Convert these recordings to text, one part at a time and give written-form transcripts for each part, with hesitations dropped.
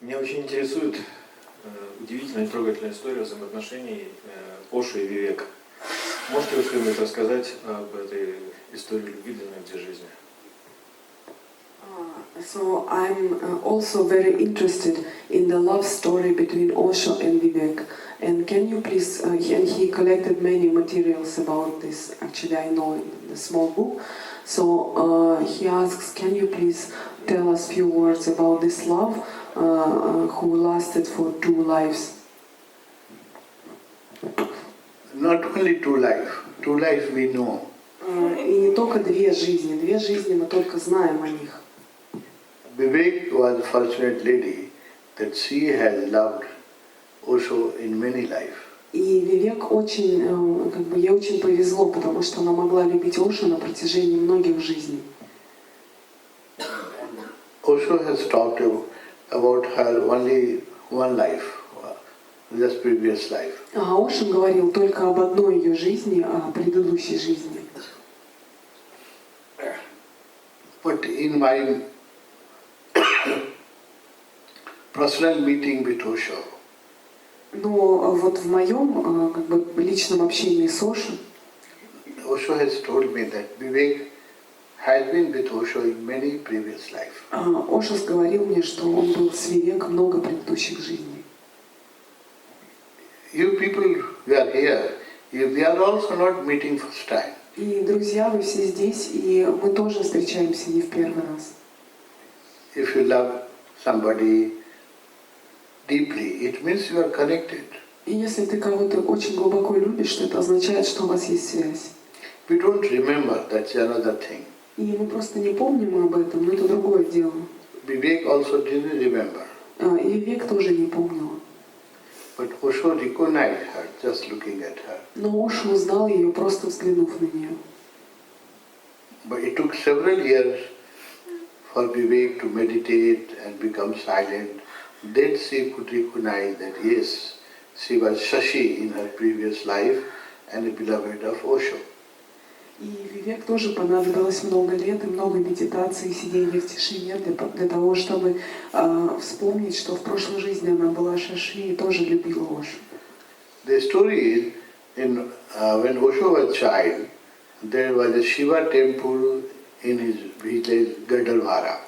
Меня очень интересует удивительная и трогательная история взаимоотношений Ошо и Вивека. Можете вы что-нибудь рассказать об этой истории любви для жизни? So I'm also very interested in the love story between Osho and Vivek. And can you please, and he collected many materials about this, actually I know in the small book. So he asks, can you please tell us a few words about this love who lasted for 2 lives? Not only 2 lives we know. И не только 2 жизни мы только знаем о них. Vivek was a fortunate lady that she has loved Osho in many lives. И Вивек очень, ей очень повезло, потому что она могла любить Ошо на протяжении многих жизней. Osho has talked about her only one life, just previous life. А Ошо говорил только об одной ее жизни, о предыдущей жизни. But in my personal meeting with Osho, Но вот в моем личном общении с Ошо, Osho has told me that Vivek has been with Osho in many previous lives. Ошо говорил мне, что он был с Вивек много предыдущих жизней. You people who are here, we are also not meeting first time. И, друзья, вы все здесь, и мы тоже встречаемся не в первый раз. If you love somebody deeply, it means you are connected. И если ты кого-то очень глубоко любишь, это означает, что у вас есть связь. We don't remember, that's another thing. И мы просто не помним об этом, но это другое дело. Vivek also didn't remember. И Вивек тоже не помнила. But Osho recognized her just looking at her. Но Ошо узнал ее, просто взглянув на нее. But it took several years for Vivek to meditate and become silent. Then she could recognize that yes, she was Shashi in her previous life and a beloved of Osho. И Вивек тоже понадобилось много лет и много медитаций и сидения в тишине для того, чтобы вспомнить, что в прошлой жизни она была Шаши и тоже любила Ошо. The story is, when Osho was a child, there was a Shiva temple in his village Gadalvara.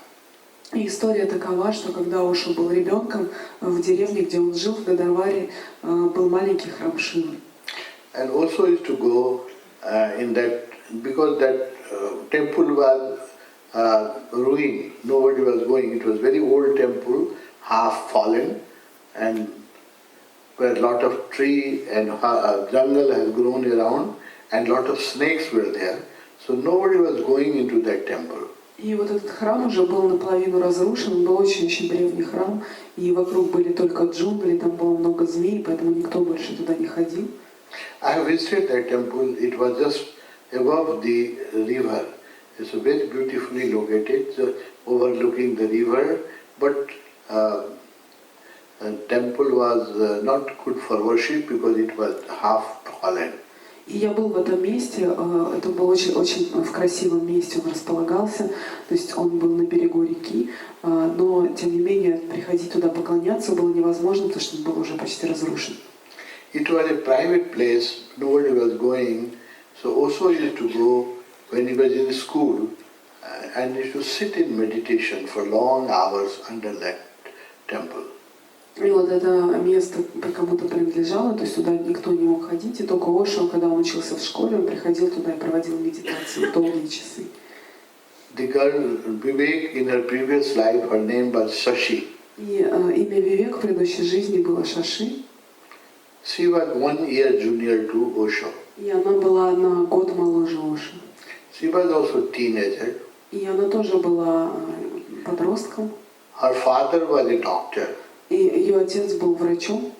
И история такова, что когда Ошо был ребенком, в деревне, где он жил, в Гадарваре, был маленький храм Шивы. And Osho used to go in that, because that temple was ruined, nobody was going. It was very old temple, half fallen, and where a lot of tree and jungle has grown around, and lot of snakes were there. So nobody was going into that temple. И вот этот храм уже был наполовину разрушен, он был очень-очень древний храм, и вокруг были только джунгли, там было много змей, поэтому никто больше туда не ходил. I have visited that temple. It was just above the river. It's very beautifully located, overlooking the river. But the temple was not good for worship because it was half fallen. И я был в этом месте, это был очень в красивом месте он располагался, то есть он был на берегу реки, но тем не менее приходить туда поклоняться было невозможно, потому что он был уже почти разрушен. It was a private place, nobody was going, so Osho used to go when he was in school and used to sit in meditation for long hours under that temple. И вот это место кому-то принадлежало, то есть туда никто не мог ходить, и только Ошо, когда он учился в школе, он приходил туда и проводил медитацию долгие часы. The girl Vivek in her previous life, her name was Shashi. И имя Вивек в предыдущей жизни было Шаши. She was 1 year junior to Osho. И она была на год моложе Ошо. She was also teenager. И она тоже была подростком. Her father was a doctor. И ее отец был врачом.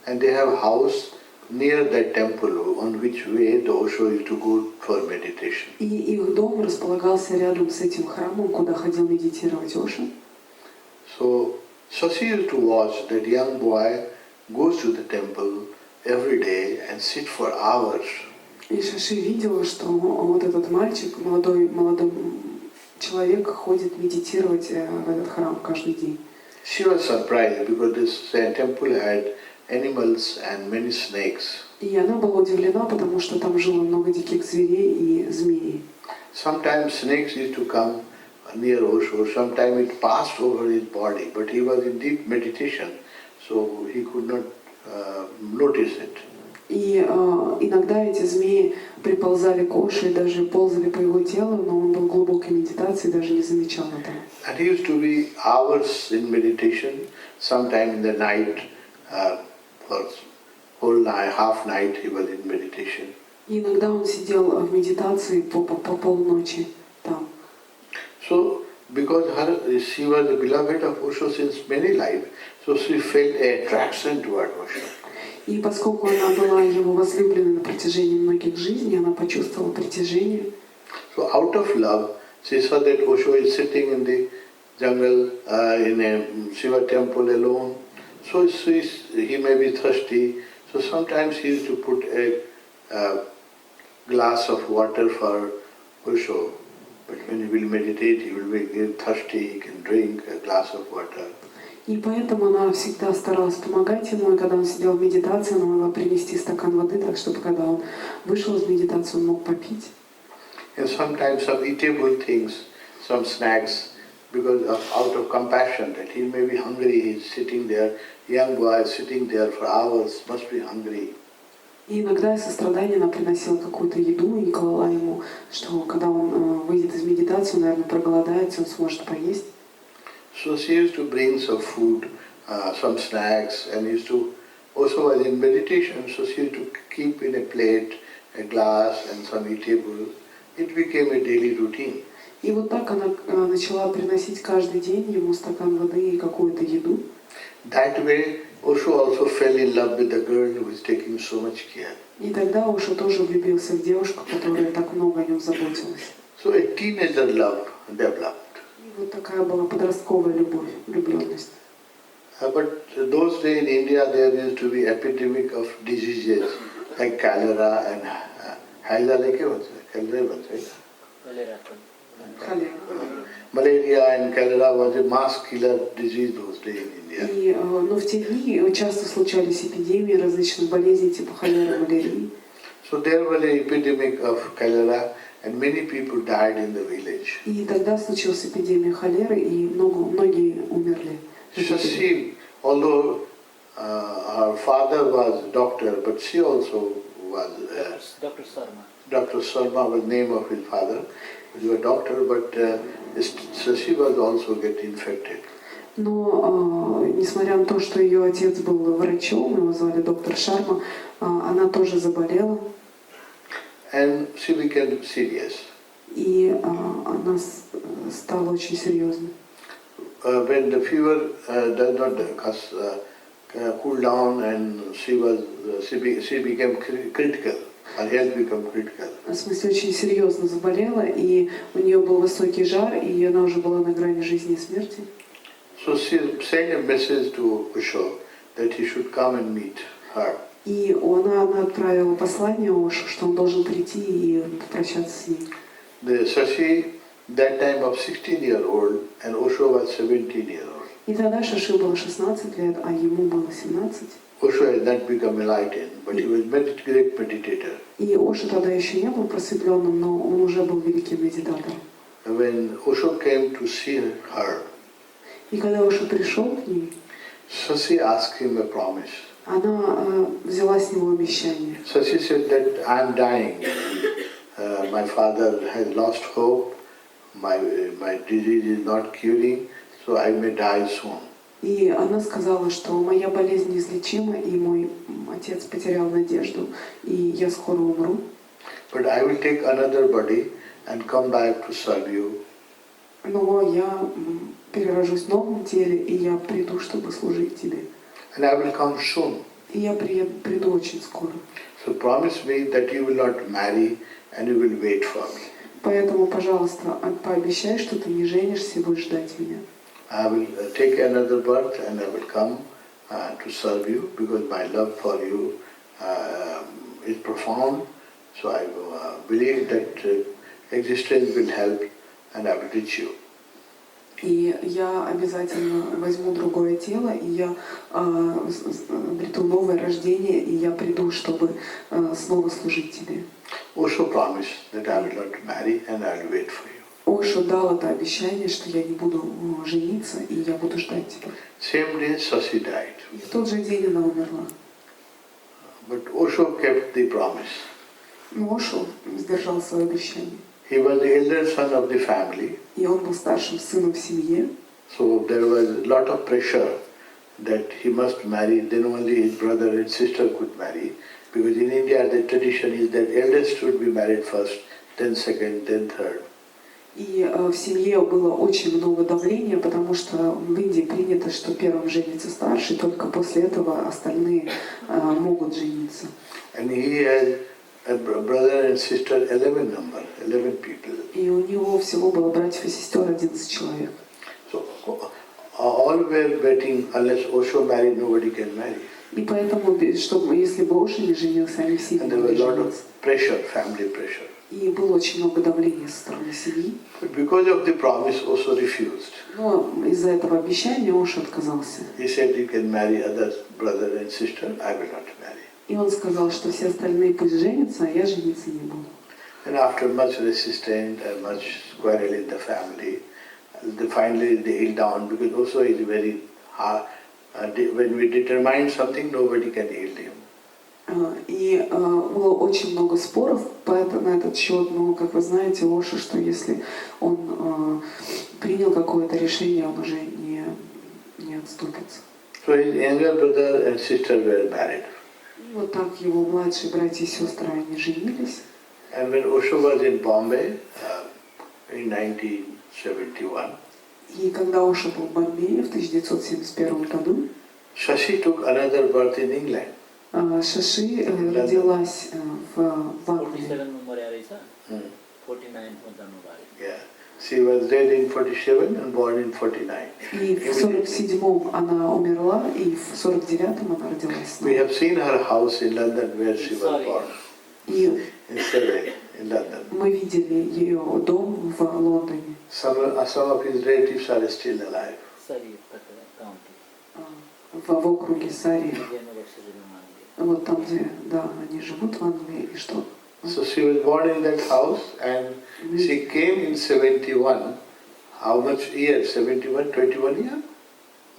And they have a house near that temple on which way the Osho used to go for meditation. И их дом располагался рядом с этим храмом, куда ходил медитировать Ошо. So Shashi used to watch that young boy goes to the temple every day and sit for hours. И Шаши видела, что вот этот мальчик, молодой человек, ходит медитировать в этот храм каждый день. she was surprised because this temple had animals and many snakes. И она была удивлена, потому что там жило много диких зверей и змей. Sometimes snakes used to come near Osho, sometimes it passed over his body, but he was in deep meditation, so he could not notice it. И иногда эти змеи приползали к Оше и даже ползали по его телу, но он был в глубокой медитации и даже не замечал этого. And he used to be hours in meditation, sometime in the night, for whole night, half night he was in meditation. И иногда он сидел в медитации по полночи там. So, because she was the beloved of Osho since many lives, so she felt an attraction toward Osho. И поскольку она была его возлюбленной на протяжении многих жизней, она почувствовала притяжение. So out of love, she saw that Osho is sitting in the jungle in a Shiva temple alone. So he may be thirsty. So sometimes he used to put a glass of water for Osho. But when he will meditate, he will be thirsty, he can drink a glass of water. И поэтому она всегда старалась помогать ему, и когда он сидел в медитации, она могла принести стакан воды, так чтобы когда он вышел из медитации, он мог попить. And sometimes some eatable things, some snacks, because out of compassion that he may be hungry, he's sitting there, young boy sitting there for hours, must be hungry. И иногда из сострадания она приносила какую-то еду и клала ему, что когда он выйдет из медитации, он, наверное, проголодается, он сможет поесть. So she used to bring some food, some snacks, and used to also was in meditation, so she used to keep in a plate a glass and some eatable. It became a daily routine. И вот так она начала приносить каждый день ему стакан воды и какую-то еду. That way, Osho also fell in love with the girl who was taking so much care. И тогда Оша тоже влюбился в девушку, которая так много о нем заботилась. So a teenager love developed. И вот такая была подростковая любовь, влюбленность. But those days in India there used to be epidemic of diseases like cholera and malaria and cholera was a mass killer disease those days in India. И в те дни часто случались эпидемии различных болезней типа холеры, малярии. So there was an epidemic of cholera and many people died in the village. И тогда случилась эпидемия холеры, и многие умерли. So she, although her father was a doctor, but she also was Dr. Sarma. Dr. Sarma was the name of his father. He was a doctor, but so she was also get infected. Но, несмотря на то, что ее отец был врачом, его звали доктор Шарма, она тоже заболела. And she became serious. И она стала очень серьезной. When the fever does not cool down, and she became critical. Her health became critical. В смысле, очень серьезно заболела, и у нее был высокий жар, и она уже была на грани жизни и смерти. So she sent a message to Osho that he should come and meet her. И она отправила послание Ошу, что он должен прийти и попрощаться с ней. So she, that time of 16-year-old, and Osho was 17-year-old. И тогда Шаши было 16 лет, а ему было 17. Osho had not become enlightened, but he was a great meditator. И Оша тогда еще не был просветленным, но он уже был великим медитатором. When Osho came to see her, И когда Оша пришел к ней, so she asked him a promise. она взяла с него обещание. So she said that I am dying. My father has lost hope. My disease is not curing, so I may die soon. И она сказала, что моя болезнь неизлечима, и мой отец потерял надежду, и я скоро умру. But I will take another body and come back to serve you. Но я перерожусь в новом теле, и я приду, чтобы служить тебе. And I will come soon. И я приду очень скоро. So promise me that you will not marry and you will wait for me. Поэтому, пожалуйста, пообещай, что ты не женишься и будешь ждать меня. I will take another birth and I will come to serve you because my love for you is profound. So I believe that existence will help and I will reach you. И я обязательно возьму другое тело, и я обрету новое рождение, и я приду, чтобы снова служить тебе. Osho promised that I will not marry and I will wait for you. Ошо дал это обещание, что я не буду жениться, и я буду ждать тебя. Same day Sasi died. И в тот же день она умерла. But Osho kept the promise. Но Ошо сдержал свое обещание. He was the elder son of the family. И он был старшим сыном в семье. So there was a lot of pressure that he must marry, then only his brother and sister could marry. Because in India the tradition is that eldest should be married first, then second, then third. И в семье было очень много давления, потому что в Индии принято, что первым женится старший, только после этого остальные могут жениться. And he had a brother and sister, 11 number, 11 people. И у него всего было братьев и сестер 11 человек. So all were waiting, unless Osho married, nobody can marry. И поэтому, чтобы, если бы Ошо не женился, они все And не there was могли a lot of жениться. pressure, family pressure. И было очень много давления со стороны семьи. But because of the promise, Osho refused. Но из-за этого обещания Ошо отказался. He said, you can marry other brother and sister, I will not marry. И он сказал, что все остальные пусть женятся, а я жениться не буду. And after much resistance and much quarrel in the family, finally they healed down because also is very hard. When we determine something, nobody can heal him. И было очень много споров на этот счет, но, как вы знаете, Ошо, что если он принял какое-то решение, он уже не отступится. So his younger brother and sister were married. И вот так его младшие братья и сестры, они женились. And when Osho was in Bombay in 1971, И когда Ошо был в Бомбее в 1971 году, Shashi took another birth in England. Шаши родилась в Англии. 47 number है ऐसा 49 होता number Yeah. She was dead in 47 and born in 49. И в 47-м она умерла, и в 49-м она родилась. We have seen her house in London where she was Sorry. born. И In Surrey, in London. мы видели ее дом в Лондоне. Some of his relatives are still alive. Sorry county В округе Сари. university में Вот там, где, да, они живут в Англии, и что? So she was born in that house and she came in 71. How much years? 71, 21 years?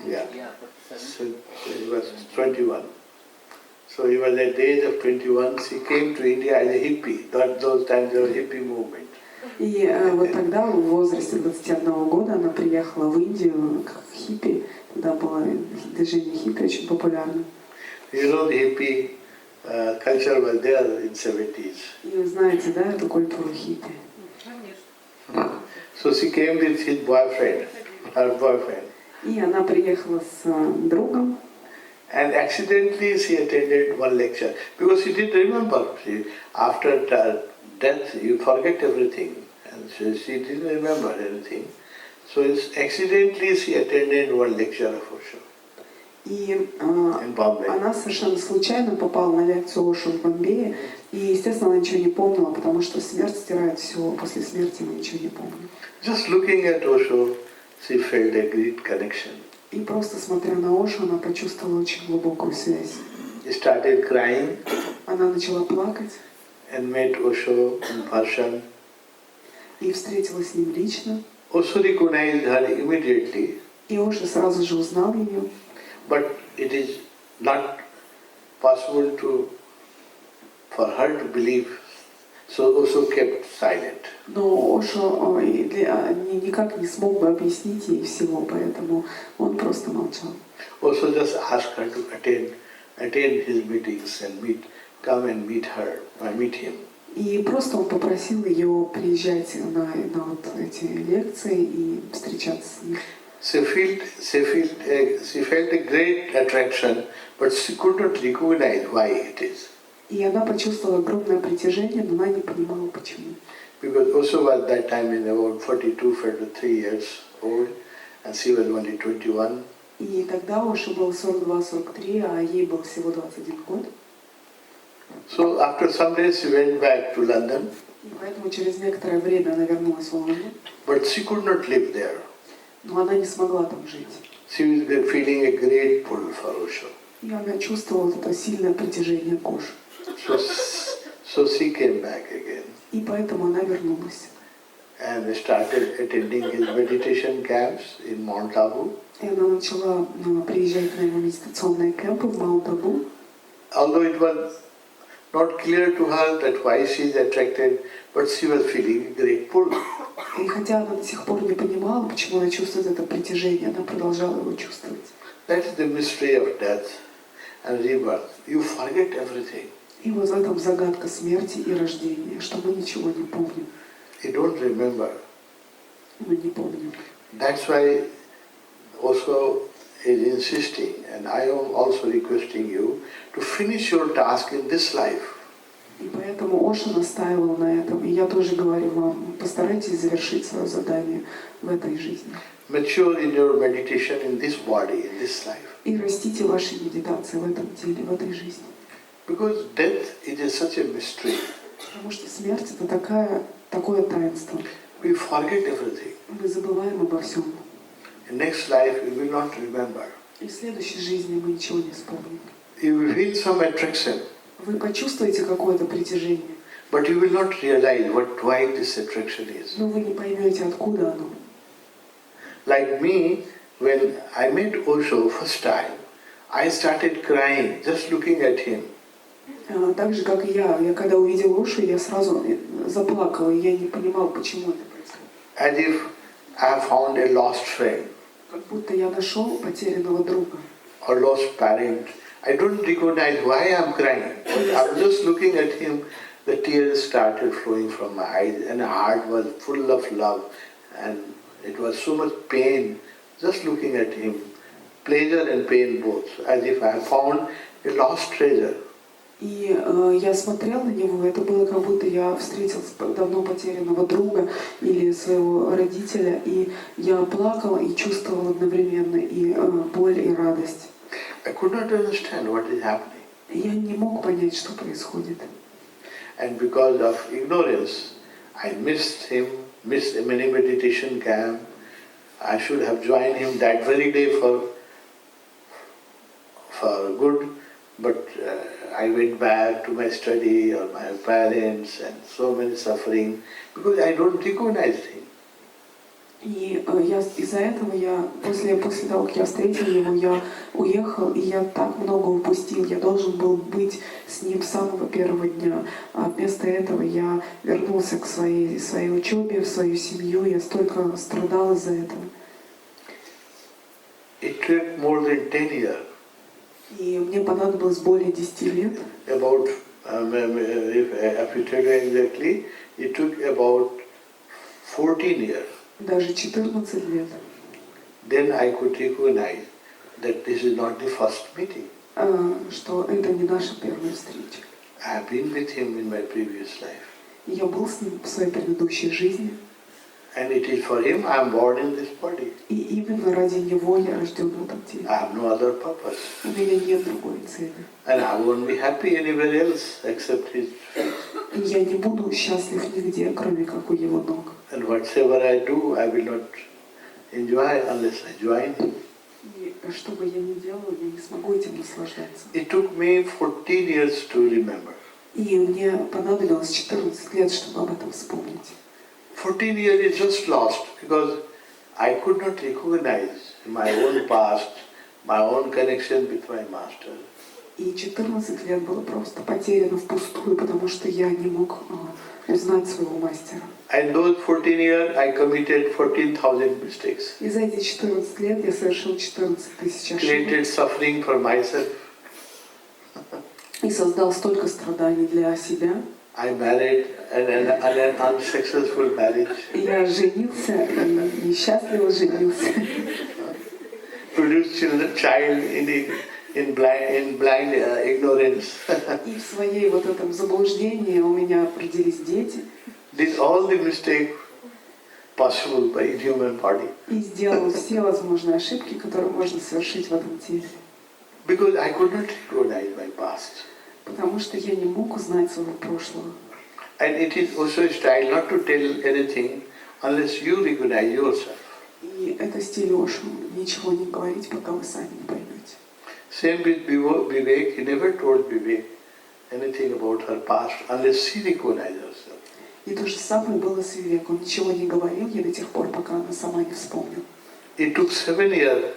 Yeah. yeah So he was 21. So he was at the age of 21. She came to India as a hippie. Those times there was hippie movement. И вот тогда, в возрасте 21 года, она приехала в Индию как хиппи. Тогда было движение хиппи очень популярно. You know, the hippie culture was there in 70s. И вы знаете, да, эту культуру хиппи. So she came with his boyfriend, her boyfriend. И она приехала с другом. And accidentally she attended one lecture because she didn't remember. After death you forget everything, and she didn't remember anything. So accidentally she attended one lecture of Osho И in Bombay. она совершенно случайно попала на лекцию Ошо в Бомбее. И, естественно, она ничего не помнила, потому что смерть стирает все. После смерти мы ничего не помним. Just looking at Osho, she felt a great connection. И просто смотря на Ошо, она почувствовала очень глубокую связь. She started crying Она начала плакать and met Osho in person. и встретилась с ним лично. Osho recognized her immediately, И Ошо сразу же узнал ее. but it is not possible for her to believe. So Osho kept silent. Но Ошо никак не смог бы объяснить ей всего, поэтому он просто молчал. Osho just asked her to attend his meetings and come and meet him. И просто он попросил ее приезжать на вот эти лекции и встречаться с ним. She felt a great attraction, but she could not recognize why it is. И она почувствовала огромное притяжение, но она не понимала, почему. Because Osho was that time in about 42, 43 years old, and she was only 21. И тогда Ошо был 42-43, а ей был всего 21 год. So after some days she went back to London, И поэтому через некоторое время она вернулась в Лондон. but she could not live there. Но она не смогла там жить. She was feeling a great pull for Osho. И она чувствовала вот это сильное притяжение к Ошу. So she came back again И поэтому она вернулась. and started attending his meditation camps in Mount Abu. И она начала приезжать на его медитационные кемпы в Маунт-Абу. Although it was not clear to her that why she is attracted, but she was feeling a great pull. И хотя она до сих пор не понимала, почему она чувствует это притяжение, она продолжала его чувствовать. That is the mystery of death and rebirth. You forget everything. И вот в этом загадка смерти и рождения, что мы ничего не помним. You don't remember. Мы не помним. That's why Osho is insisting, and I am also requesting you to finish your task in this life. И поэтому Оша настаивал на этом. И я тоже говорю вам, постарайтесь завершить свое задание в этой жизни. Mature in your meditation in this body, in this life. И растите ваши медитации в этом теле, в этой жизни. Because death it is such a mystery. Потому что смерть — это такое таинство. We forget everything. Мы забываем обо всем. In next life we will not remember. И в следующей жизни мы ничего не вспомним. You will feel some attraction, Вы почувствуете какое-то притяжение, but you will not realize why this attraction is. но вы не поймете, откуда оно. Like me, when I met Osho first time, I started crying just looking at him. Так же, как и я. Я когда увидел Ошу, я сразу заплакала, и я не понимала, почему это происходит. As if I have found a lost friend Как будто я нашел потерянного друга. or lost parent. I don't recognize why I am crying. I was just looking at him, the tears started flowing from my eyes and my heart was full of love and it was so much pain just looking at him. Pleasure and pain both, as if I have found a lost treasure. И я смотрела на него, это было как будто я встретил давно потерянного друга или своего родителя, и я плакала и чувствовала одновременно и боль, и радость. I could not understand what is happening. Я не мог понять, что происходит. And because of ignorance, I missed him, missed many meditation camp. I should have joined him that very day for good, but I went back to my study or my parents and so many suffering because I don't recognize him. И из-за этого после того, как я встретил его, я уехал, и я так много упустил. Я должен был быть с ним с самого первого дня. А вместо этого я вернулся к своей учебе, в свою семью. Я столько страдал из-за этого. It took more than 10 years. И мне понадобилось более 10 лет. About, if you tell you exactly, it took about 14 years. Даже 14 лет. Then I could recognize that this is not the first meeting. Что это не наша первая встреча. I have been with him in my previous life. И я был с ним в своей предыдущей жизни. And it is for him I am born in this body. И именно ради него я рожден в этом теле. I have no other purpose. У меня нет другой цели. And I won't be happy anywhere else except his feet. И я не буду счастлив нигде, кроме как у его ног. And whatever I do, I will not enjoy unless I join him. И что бы я ни делала, я не смогу этим наслаждаться. It took me 14 years to remember. И мне понадобилось 14 лет, чтобы об этом вспомнить. 14 years is just lost because I could not recognize my own past, my own connection with my master. И 14 лет было просто потеряно впустую, потому что я не мог узнать своего мастера. And those 14 years I committed 14,000 mistakes. И за эти 14 лет я совершил 14 тысяч Created ошибок. suffering for myself. И создал столько страданий для себя. I married an unsuccessful marriage. Я женился и несчастливо женился. Produced child in blind ignorance. И в своей вот этом заблуждении у меня родились дети. Did all the mistake possible by human body. И сделал все возможные ошибки, которые можно совершить в этом теле. Because I could not recognize my past. Потому что я не мог узнать своего прошлого. And it is also a style not to tell anything unless you recognize yourself. И это стиль Ошу. Ничего не говорить, пока вы сами не поймете. Same with Vivek, he never told Vivek anything about her past unless she recognized herself. И то же самое было с Вивек. Он ничего не говорил ей до тех пор, пока она сама не вспомнила. It took 7 years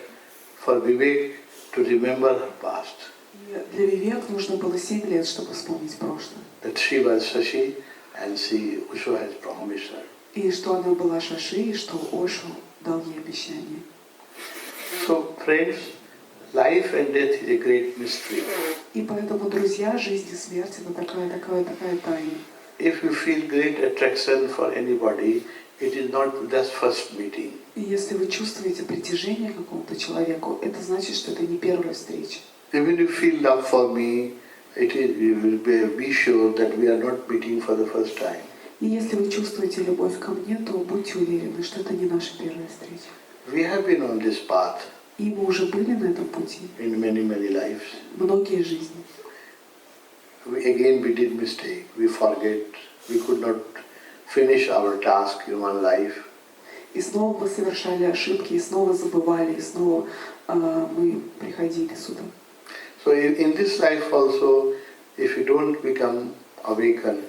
for Vivek to remember her past. И для Вивек нужно было 7 лет, чтобы вспомнить прошлое. That she was Shashi and she Osho has promised her. И что она была Шаши, и что Ошу дал ей обещание. So friends, life and death is a great mystery. И поэтому, друзья, жизнь и смерть — это такая тайна. If you feel great attraction for anybody, it is not just first meeting. И если вы чувствуете притяжение к какому-то человеку, это значит, что это не первая встреча. Even if you feel love for me, you will be sure that we are not meeting for the first time. И если вы чувствуете любовь ко мне, то будьте уверены, что это не наша первая встреча. We have been on this path И мы уже были на этом пути. in many lives. Многие жизни. We did mistake. We forget. We could not finish our task in one life. И снова мы совершали ошибки, и снова забывали, и снова мы приходили сюда. So in this life also, if you don't become awakened,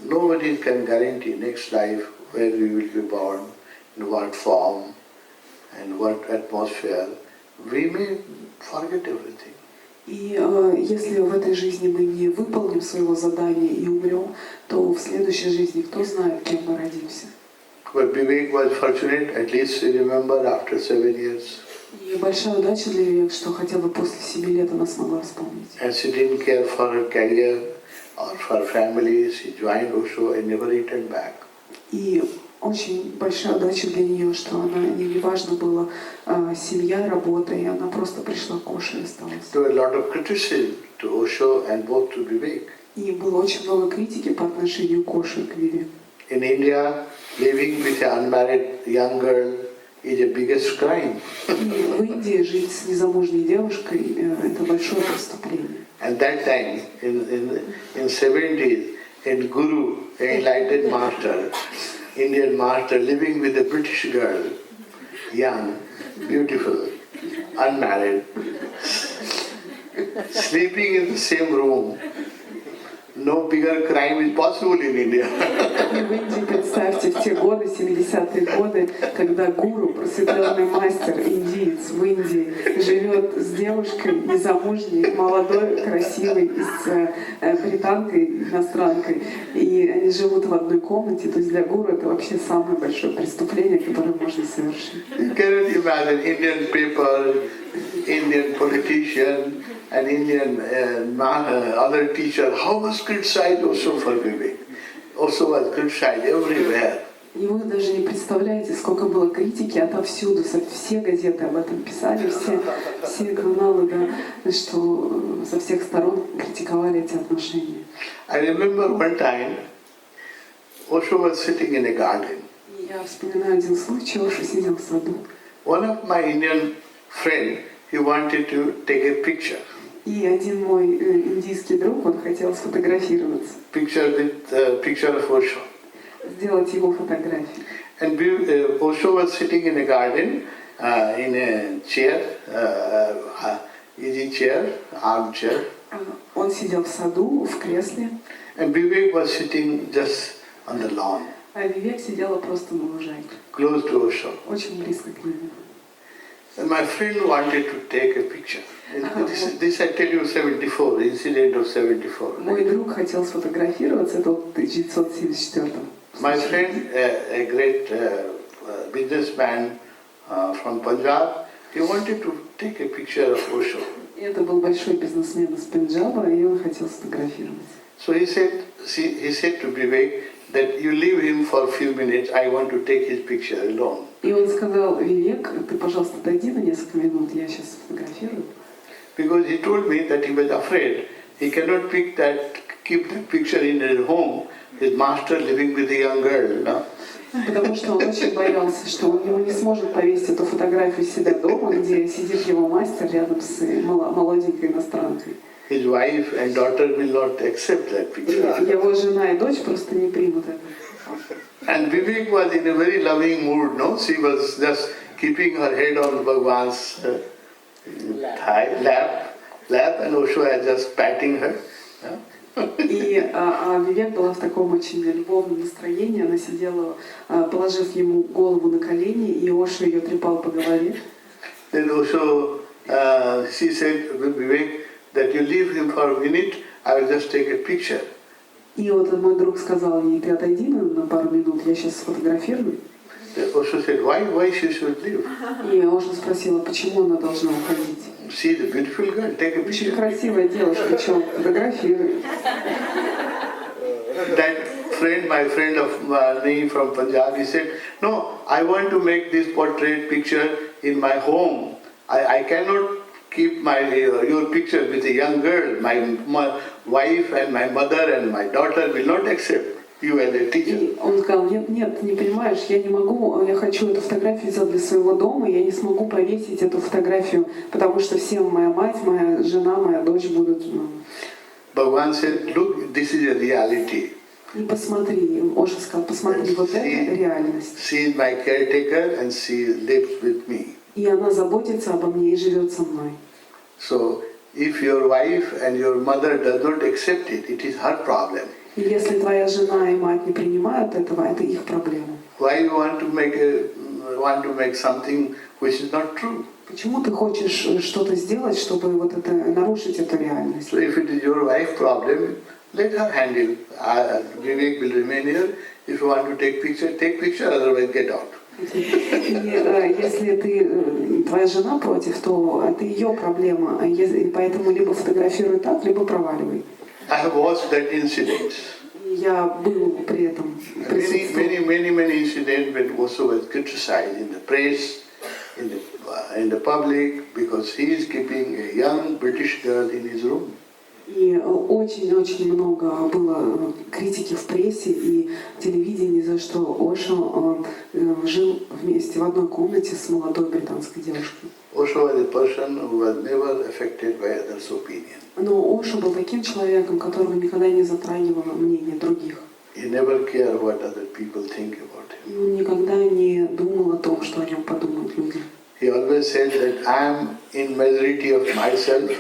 nobody can guarantee next life where we will be born, in what form, and what atmosphere. We may forget everything. И если в этой жизни мы не выполним своего задания и умрем, то в следующей жизни кто знает, кем мы родимся. But Vivek was fortunate, at least he remembered after 7 years. И большая удача для Вивек, что хотя бы после 7 лет она смогла вспомнить. And she didn't care for her career or for her family. She joined Osho and never returned back. И очень большая удача для нее, что она, не важно было семья, работа, и она просто пришла к Ошу и осталась. There were a lot of criticism to Osho and both to Vivek. И было очень много критики по отношению к Ошу и к Вивек. In India, living with an unmarried young girl is the biggest crime. И в Индии жить с незамужней девушкой — это большое преступление. And that time, in 70s, in Guru, enlightened master, Indian master, living with a British girl, young, beautiful, unmarried, sleeping in the same room. No bigger crime is possible in India. И в Индии, представьте, в те годы, 70-е годы, когда гуру, просветленный мастер, индиец в Индии, живет с девушкой незамужней, молодой, красивой, с британкой, иностранкой, и они живут в одной комнате, то есть для гуру это вообще самое большое преступление, которое можно совершить. You cannot imagine Indian paper, Indian politician, and Indian other teacher, how was criticized Osho for Vivek. Osho was criticized everywhere. И вы даже не представляете, сколько было критики отовсюду, все газеты об этом писали, все каналы, да, что со всех сторон критиковали эти отношения. I remember one time, Osho was sitting in a garden. И я вспоминаю один случай, Ошу сидел в саду. One of my Indian friend, he wanted to take a picture. И один мой индийский друг, он хотел сфотографироваться, Picture of Osho. сделать его фотографию. And Osho was sitting in a garden, in a chair, easy chair, armchair. Он сидел в саду, в кресле, And Vivek was sitting just on the lawn, а Вивек сидела просто на лужайке, close to Osho. очень близко к нему. And my friend wanted to take a picture. This I tell you 74, incident of 74. Мой друг хотел сфотографироваться, это в 1974. My friend, a great businessman from Punjab, he wanted to take a picture of Osho. И это был большой бизнесмен из Пенджаба, и он хотел сфотографировать. So he said to Vivek that you leave him for a few minutes, I want to take his picture alone. И он сказал: Вивек, ты, пожалуйста, дойди на несколько минут, я сейчас сфотографирую. Because he told me that he was afraid. He cannot keep that picture in his home, his master living with a young girl. No? Потому что он очень боялся, что он не сможет повесить эту фотографию себя дома, где сидит его мастер рядом с молоденькой иностранкой. His wife and daughter will not accept that picture. Его жена и дочь просто не примут это. And Vivek was in a very loving mood, no? She was just keeping her head on Bhagwan's lap, and Osho was just patting her. И Вивек была в таком очень любовном настроении. Она сидела, положив ему голову на колени, и Ошо ее трепал по голове. Then Osho, she said, Vivek, that you leave him for a minute, I will just take a picture. И вот мой друг сказал ей: ты отойди на пару минут, я сейчас сфотографирую. Osho said, why she should leave? И Ошо спросила, почему она должна уходить. She's a beautiful girl, take a Очень picture. красивая девушка, что фотографирует. That friend, my friend of me from Punjab, he said, no, I want to make this portrait picture in my home. I cannot keep your picture with a young girl. My wife and my mother and my daughter will not accept you as a teacher. И он сказал: нет, не понимаешь, я не могу, я хочу эту фотографию сделать для своего дома, я не смогу повесить эту фотографию, потому что все, моя мать, моя жена, моя дочь будут... Bhagavan said, look, this is a reality. И посмотри, Ошо сказал, посмотри, вот это реальность. She is my caretaker and she lives with me. И она заботится обо мне и живет со мной. So, if your wife and your mother does not accept it, it is her problem. И если твоя жена и мать не принимают этого, это их проблема. Why you want to make something which is not true? Почему ты хочешь что-то сделать, чтобы вот это нарушить эту реальность? So if it is your wife problem, let her handle. Vivek will remain here. If you want to take picture, otherwise get out. И если твоя жена против, то это ее проблема. Поэтому либо фотографируй так, либо проваливай. I have watched that incident. Я был при этом присутствовал. Many incidents when Osho was criticized in the press, in the public, because he is keeping a young British girl in his room. И очень-очень много было критики в прессе и телевидении, за что Ошо жил вместе в одной комнате с молодой британской девушкой. Osho was a person who was never affected by others' opinion. Но Ошо был таким человеком, которого никогда не затрагивало мнение других. He never cared what other people think about him. И он никогда не думал о том, что о нем подумают люди. He always said that I am in majority of myself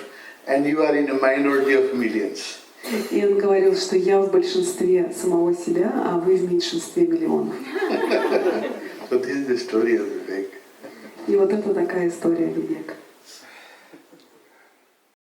and you are in a minority of millions. И он говорил, что я в большинстве самого себя, а вы в меньшинстве миллионов. So this is the story of Vivek. И вот это такая история Вивека.